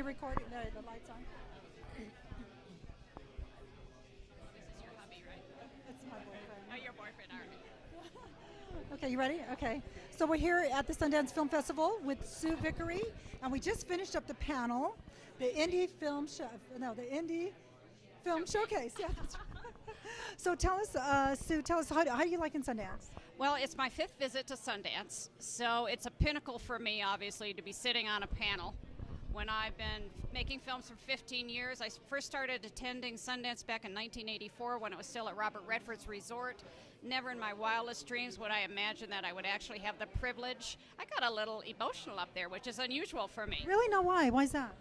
you record it? No, the light's on. This is your hubby, right? That's my boyfriend. Oh, your boyfriend, all right. Okay, you ready? Okay. So we're here at the Sundance Film Festival with Sue Vicory, and we just finished up the panel, the Indie Film Showcase. Yeah, that's right. So tell us, Sue, how do you like in Sundance? Well, it's my 5th visit to Sundance, so it's a pinnacle for me, obviously, to be sitting on a panel. When I've been making films for 15 years, I first started attending Sundance back in 1984 when it was still at Robert Redford's Resort. Never in my wildest dreams would I imagine that I would actually have the privilege. I got a little emotional up there, which is unusual for me. Really? No, why? Why is that?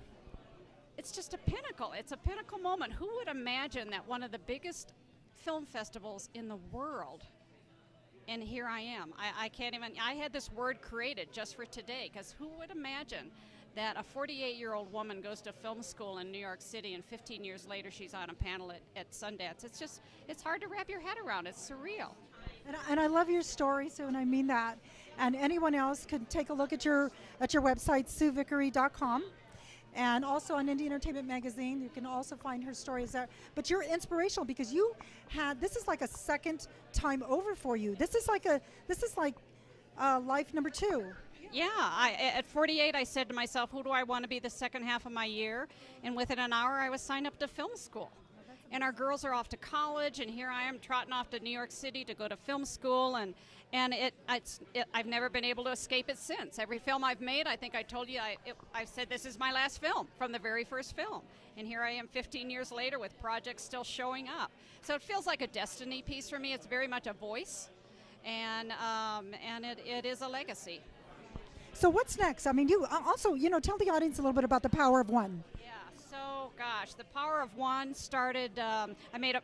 It's just a pinnacle. It's a pinnacle moment. Who would imagine that one of the biggest film festivals in the world, and here I am. I can't even, I had this word created just for today, because who would imagine that a 48-year-old woman goes to film school in New York City and 15 years later she's on a panel at Sundance. It's hard to wrap your head around. It's surreal. And I love your story, Sue, and I mean that. And anyone else could take a look at your website, SueVicory.com. And also on Indie Entertainment Magazine, you can also find her stories there. But you're inspirational because this is like a second time over for you. This is like life number 2. Yeah, at 48, I said to myself, who do I want to be the second half of my year? And within an hour, I was signed up to film school. And our girls are off to college, and here I am trotting off to New York City to go to film school, and I've never been able to escape it since. Every film I've made, I think I told you, I've said this is my last film from the very first film. And here I am 15 years later with projects still showing up. So it feels like a destiny piece for me. It's very much a voice, and it is a legacy. So what's next? I mean, you also, tell the audience a little bit about The Power of One. Yeah, so gosh, The Power of One started,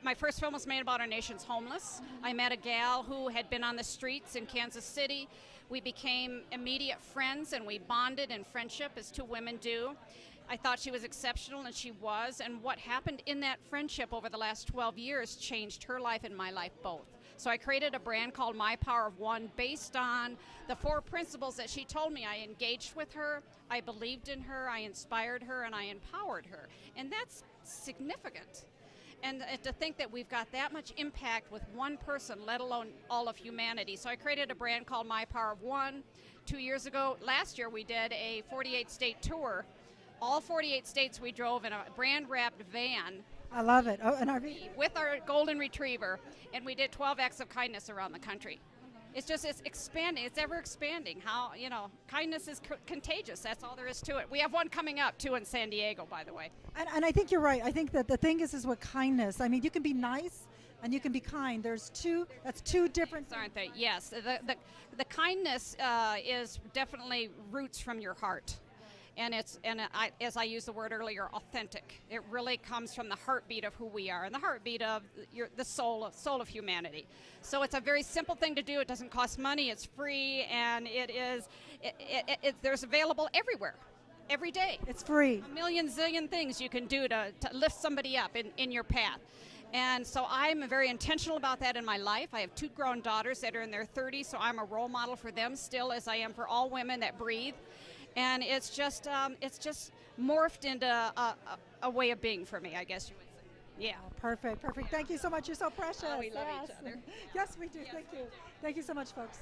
my first film was made about our nation's homeless. I met a gal who had been on the streets in Kansas City. We became immediate friends, and we bonded in friendship as two women do. I thought she was exceptional, and she was, and what happened in that friendship over the last 12 years changed her life and my life both. So I created a brand called My Power of One based on the 4 principles that she told me. I engaged with her, I believed in her, I inspired her, and I empowered her. And that's significant. And to think that we've got that much impact with one person, let alone all of humanity. So I created a brand called My Power of One. 2 years ago, last year, we did a 48-state tour. All 48 states we drove in a brand-wrapped van. I love it. Oh, an RV? With our golden retriever, and we did 12 acts of kindness around the country. It's expanding. It's ever expanding. How, kindness is contagious. That's all there is to it. We have one coming up, too, in San Diego, by the way. And I think you're right. I think that the thing is with kindness. I mean, you can be nice and you can be kind. That's two different things, aren't they? Yes. The kindness is definitely roots from your heart. And as I used the word earlier, authentic. It really comes from the heartbeat of who we are and the heartbeat of the soul of humanity. So it's a very simple thing to do. It doesn't cost money. It's free, and there's available everywhere, every day. It's free. A million zillion things you can do to lift somebody up in your path. And so I'm very intentional about that in my life. I have 2 grown daughters that are in their 30s, so I'm a role model for them still, as I am for all women that breathe. And it's just morphed into a way of being for me, I guess you would say. Yeah. Oh, perfect. Thank you so much. You're so precious. Oh, we love each other. Yes, we do. Thank you. Thank you so much, folks.